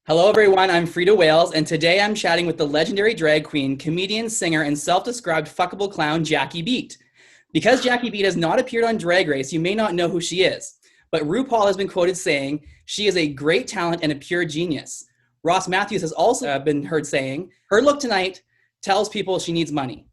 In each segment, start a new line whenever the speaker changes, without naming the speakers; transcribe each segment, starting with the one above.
Hello, everyone. I'm Freida Wales, and today I'm chatting with the legendary drag queen, comedian, singer, and self-described fuckable clown Jackie Beat. Because Jackie Beat has not appeared on Drag Race, you may not know who she is. But RuPaul has been quoted saying she is a great talent and a pure genius. Ross Matthews has also been heard saying her look tonight tells people she needs money.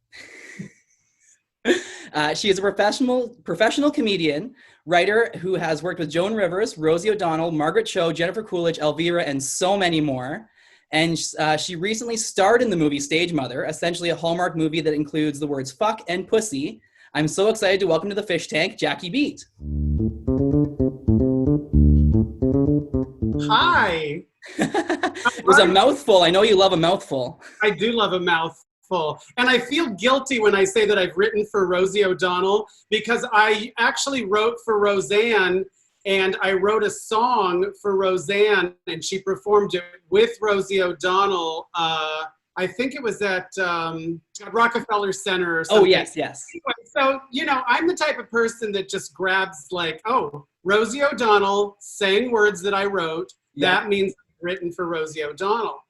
She is a professional comedian, writer who has worked with Joan Rivers, Rosie O'Donnell, Margaret Cho, Jennifer Coolidge, Elvira, and so many more. And she recently starred in the movie Stage Mother, essentially a Hallmark movie that includes the words fuck and pussy. I'm so excited to welcome to the fish tank, Jackie Beat.
Hi.
It was a mouthful. I know you love a mouthful.
I do love a mouthful. And I feel guilty when I say that I've written for Rosie O'Donnell because I actually wrote for Roseanne and I wrote a song for Roseanne and she performed it with Rosie O'Donnell. I think it was at Rockefeller Center or something.
Oh, yes.
So, I'm the type of person that just grabs like, oh, Rosie O'Donnell saying words that I wrote. Yep. That means I've written for Rosie O'Donnell.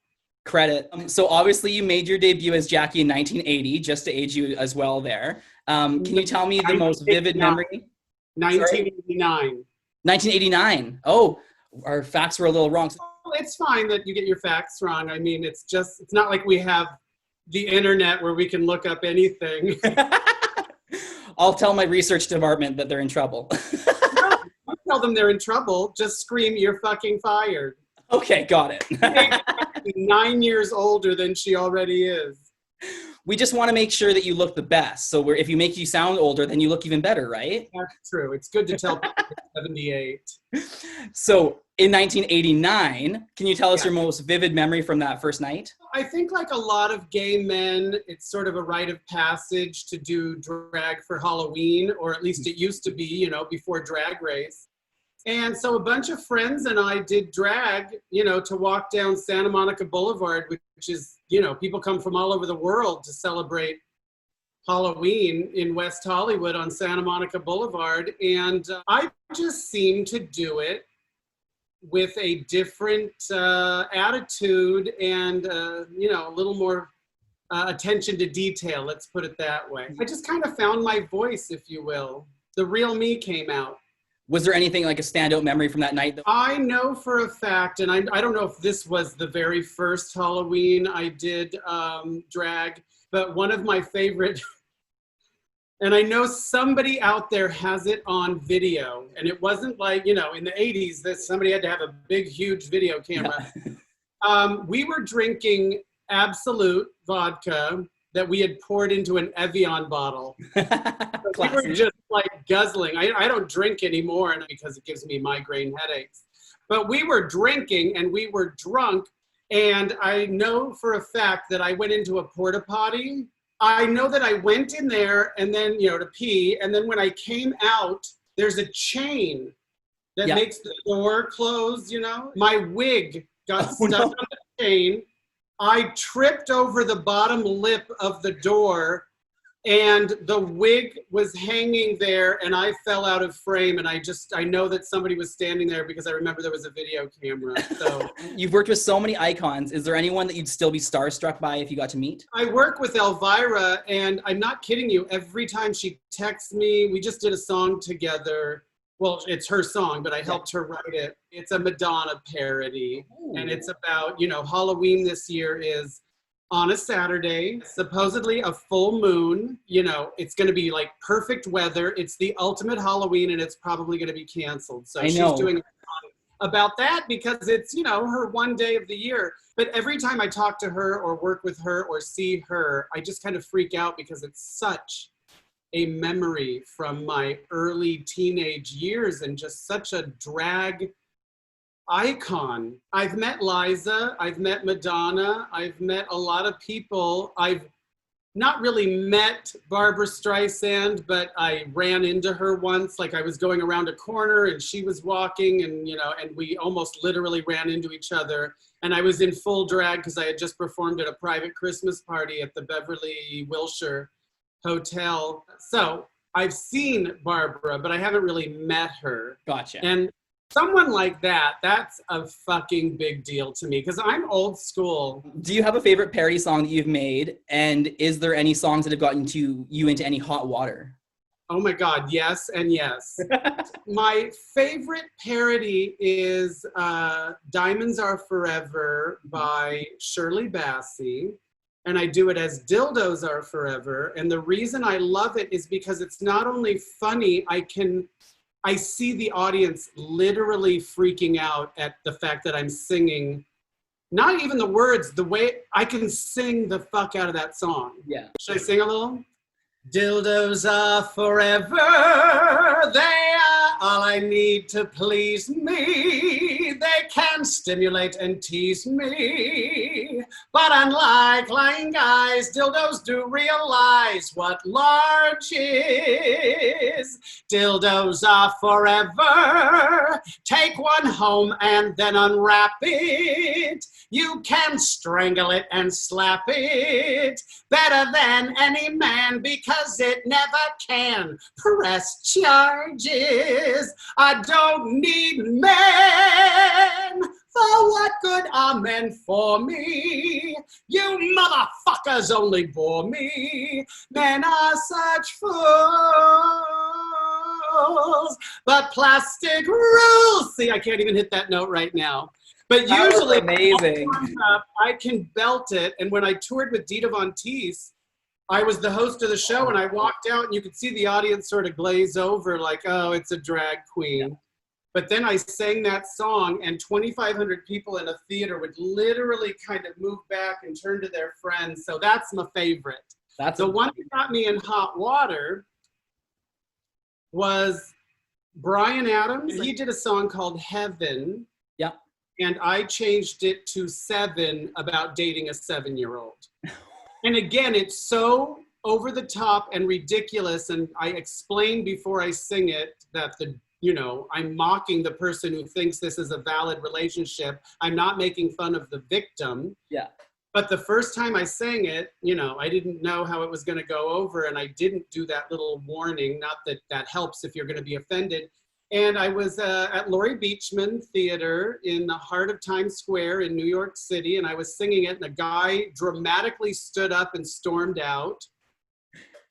Credit. So obviously you made your debut as Jackie in 1980, just to age you as well there. Can you tell me the most vivid memory?
1989.
1989. Oh, our facts were a little wrong.
Well, it's fine that you get your facts wrong. I mean, it's not like we have the internet where we can look up anything.
I'll tell my research department that they're in trouble.
No, don't tell them they're in trouble. Just scream, "You're fucking fired."
Okay, got it.
9 years older than she already is.
We just want to make sure that you look the best. So if you make you sound older, then you look even better, right?
That's true. It's good to tell people 78.
So in 1989, can you tell us your most vivid memory from that first night?
I think like a lot of gay men, it's sort of a rite of passage to do drag for Halloween, or at least it used to be, before Drag Race. And so a bunch of friends and I did drag, to walk down Santa Monica Boulevard, which is, people come from all over the world to celebrate Halloween in West Hollywood on Santa Monica Boulevard. And I just seemed to do it with a different attitude and, a little more attention to detail, let's put it that way. I just kind of found my voice, if you will. The real me came out.
Was there anything like a standout memory from that night?
I know for a fact, and I don't know if this was the very first Halloween I did drag, but one of my favorite, and I know somebody out there has it on video, and it wasn't like, in the 80s that somebody had to have a big, huge video camera. Yeah. We were drinking Absolute vodka that we had poured into an Evian bottle. So we were just like guzzling. I don't drink anymore because it gives me migraine headaches. But we were drinking and we were drunk. And I know for a fact that I went into a porta potty. I know that I went in there and then, to pee. And then when I came out, there's a chain that makes the door close, My wig got stuck on the chain. I tripped over the bottom lip of the door and the wig was hanging there and I fell out of frame and I know that somebody was standing there because I remember there was a video camera. So
you've worked with so many icons. Is there anyone that you'd still be starstruck by if you got to meet?
I work with Elvira and I'm not kidding you. Every time she texts me, we just did a song together. Well, it's her song, but I helped her write it. It's a Madonna parody. Ooh. And it's about, Halloween this year is on a Saturday, supposedly a full moon. It's going to be like perfect weather. It's the ultimate Halloween and it's probably going to be canceled. So she's doing a song about that because it's, her one day of the year. But every time I talk to her or work with her or see her, I just kind of freak out because it's such a memory from my early teenage years and just such a drag icon. I've met Liza, I've met Madonna, I've met a lot of people. I've not really met Barbara Streisand, but I ran into her once, like I was going around a corner and she was walking and, and we almost literally ran into each other. And I was in full drag because I had just performed at a private Christmas party at the Beverly Wilshire Hotel. So I've seen Barbara, but I haven't really met her.
Gotcha.
And Someone like that, that's a fucking big deal to me because I'm old school.
Do you have a favorite parody song that you've made? And is there any songs that have gotten you into any hot water?
Oh my God, yes and yes. My favorite parody is Diamonds Are Forever by Shirley Bassey. And I do it as Dildos Are Forever. And the reason I love it is because it's not only funny, I see the audience literally freaking out at the fact that I'm singing, not even the words, the way I can sing the fuck out of that song.
Yeah.
Should I sing a little? Dildos are forever, they are all I need to please me. They can stimulate and tease me. But unlike lying guys, dildos do realize what large is. Dildos are forever. Take one home and then unwrap it. You can strangle it and slap it better than any man because it never can press charges. I don't need men. For what good are men for me? You motherfuckers only bore me. Men are such fools. But plastic rules. See, I can't even hit that note right now. But
That
usually,
amazing.
I can belt it. And when I toured with Dita Von Teese, I was the host of the show, and I walked out, and you could see the audience sort of glaze over, like, oh, it's a drag queen. Yeah. But then I sang that song, and 2,500 people in a theater would literally kind of move back and turn to their friends. So that's my favorite. That's the one that got me in hot water was Bryan Adams. He did a song called Heaven.
Yeah.
And I changed it to 7 about dating a 7-year-old. And again, it's so over the top and ridiculous. And I explain before I sing it that I'm mocking the person who thinks this is a valid relationship. I'm not making fun of the victim.
Yeah.
But the first time I sang it, I didn't know how it was going to go over. And I didn't do that little warning. Not that that helps if you're going to be offended. And I was at Laurie Beachman Theater in the heart of Times Square in New York City, and I was singing it, and a guy dramatically stood up and stormed out.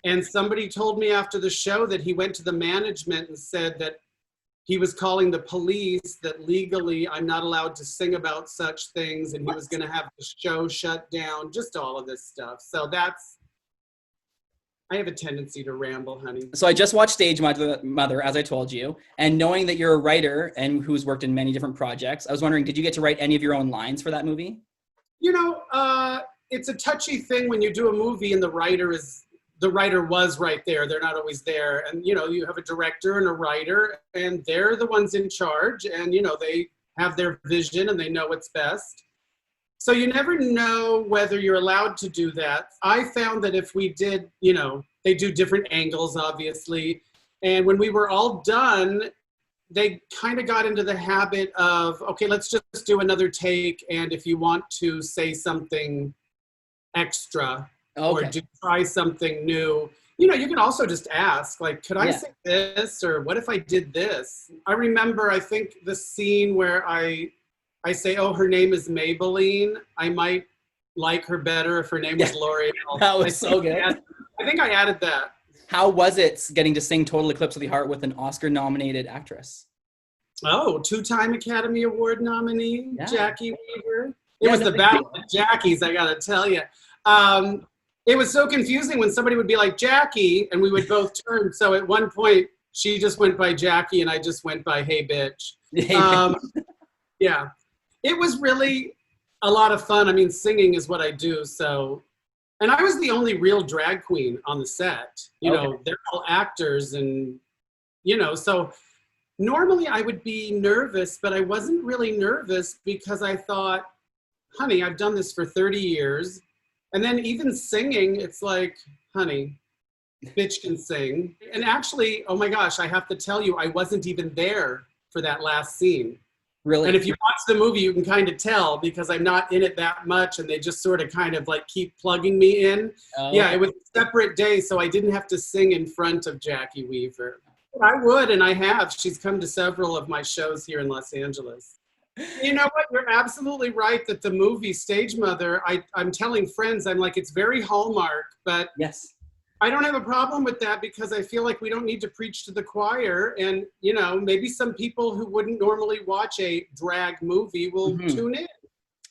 And somebody told me after the show that he went to the management and said that he was calling the police, that legally I'm not allowed to sing about such things, and he was going to have the show shut down, just all of this stuff. So I have a tendency to ramble, honey.
So I just watched Stage Mother, as I told you, and knowing that you're a writer and who's worked in many different projects, I was wondering, did you get to write any of your own lines for that movie?
It's a touchy thing when you do a movie and the writer was right there. They're not always there. And, you have a director and a writer, and they're the ones in charge, and, they have their vision and they know what's best. So you never know whether you're allowed to do that. I found that if we did, they do different angles, obviously. And when we were all done, they kind of got into the habit of, okay, let's just do another take. And if you want to say something extra or try something new, you can also just ask, like, could I say this? Or what if I did this? I remember, I think the scene where I say, oh, her name is Maybelline. I might like her better if her name was L'Oreal.
That was so good.
I think I added that.
How was it getting to sing Total Eclipse of the Heart with an Oscar-nominated actress?
Oh, 2-time Academy Award nominee, Jackie Weaver. It was the battle of Jackies, I gotta tell you. It was so confusing when somebody would be like, Jackie, and we would both turn. So at one point, she just went by Jackie and I just went by Hey Bitch. Yeah. It was really a lot of fun. I mean, singing is what I do. So, and I was the only real drag queen on the set. They're all actors and, so normally I would be nervous, but I wasn't really nervous because I thought, honey, I've done this for 30 years. And then even singing, it's like, honey, bitch can sing. And actually, oh my gosh, I have to tell you, I wasn't even there for that last scene.
Really?
And if you watch the movie, you can kind of tell because I'm not in it that much and they just sort of kind of like keep plugging me in. Yeah, it was a separate day, so I didn't have to sing in front of Jackie Weaver. I would, and I have. She's come to several of my shows here in Los Angeles. You know what? You're absolutely right that the movie Stage Mother, I'm telling friends, I'm like, it's very Hallmark, but
Yes.
I don't have a problem with that because I feel like we don't need to preach to the choir. And, you know, maybe some people who wouldn't normally watch a drag movie will tune in.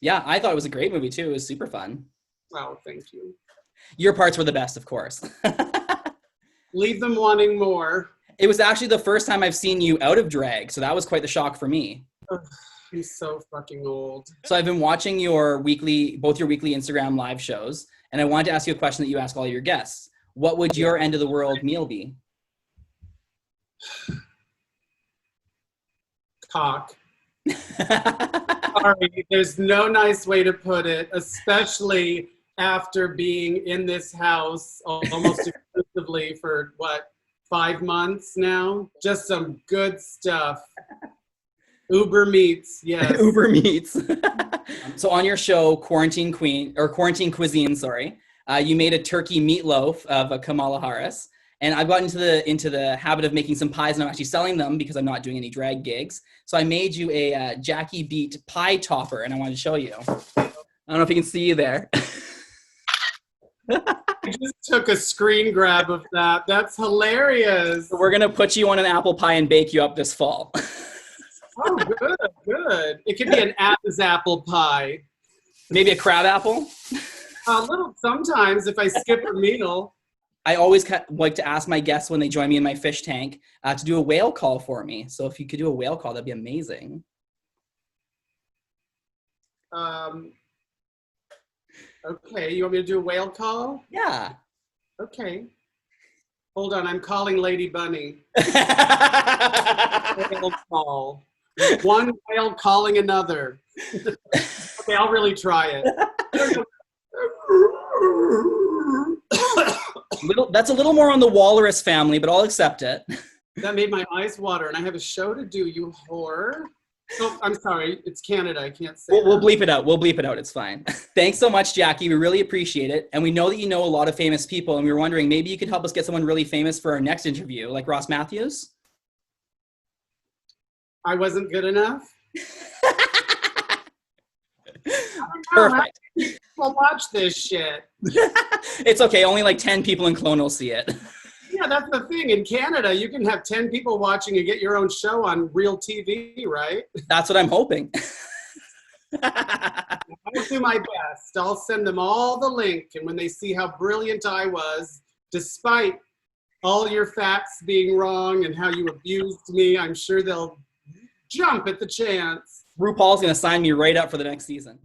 Yeah, I thought it was a great movie too. It was super fun.
Oh, thank you.
Your parts were the best, of course.
Leave them wanting more.
It was actually the first time I've seen you out of drag, so that was quite the shock for me.
Ugh, he's so fucking old.
So I've been watching both your weekly Instagram live shows, and I wanted to ask you a question that you ask all your guests. What would your end of the world meal be? Cock.
Sorry, there's no nice way to put it, especially after being in this house almost exclusively for 5 months now? Just some good stuff. Uber meats, yes.
Uber meats. So on your show, Quarantine Cuisine, you made a turkey meatloaf of a Kamala Harris. And I've gotten into the habit of making some pies, and I'm actually selling them because I'm not doing any drag gigs. So I made you a Jackie Beat pie topper, and I wanted to show you. I don't know if you can see you there.
I just took a screen grab of that. That's hilarious.
So we're going to put you on an apple pie and bake you up this fall.
Oh, good. It could be an Adam's apple pie.
Maybe a crab apple?
A little sometimes if I skip a meal.
I always like to ask my guests when they join me in my fish tank to do a whale call for me. So if you could do a whale call, that'd be amazing.
Okay, you want me to do a whale call?
Yeah.
Okay. Hold on, I'm calling Lady Bunny. Whale call. One whale calling another. Okay, I'll really try it.
That's a little more on the walrus family, but I'll accept it.
That made my eyes water, and I have a show to do, you whore. Oh, I'm sorry. It's Canada. I can't say
We'll bleep it out. We'll bleep it out. It's fine. Thanks so much, Jackie. We really appreciate it. And we know that you know a lot of famous people, and we were wondering maybe you could help us get someone really famous for our next interview, like Ross Matthews?
I wasn't good enough?
Perfect.
People watch this shit.
It's okay. Only like 10 people in Kelowna will see it.
Yeah, that's the thing. In Canada, you can have 10 people watching and get your own show on real TV, right?
That's what I'm hoping.
I'll do my best. I'll send them all the link. And when they see how brilliant I was, despite all your facts being wrong and how you abused me, I'm sure they'll jump at the chance.
RuPaul's going to sign me right up for the next season.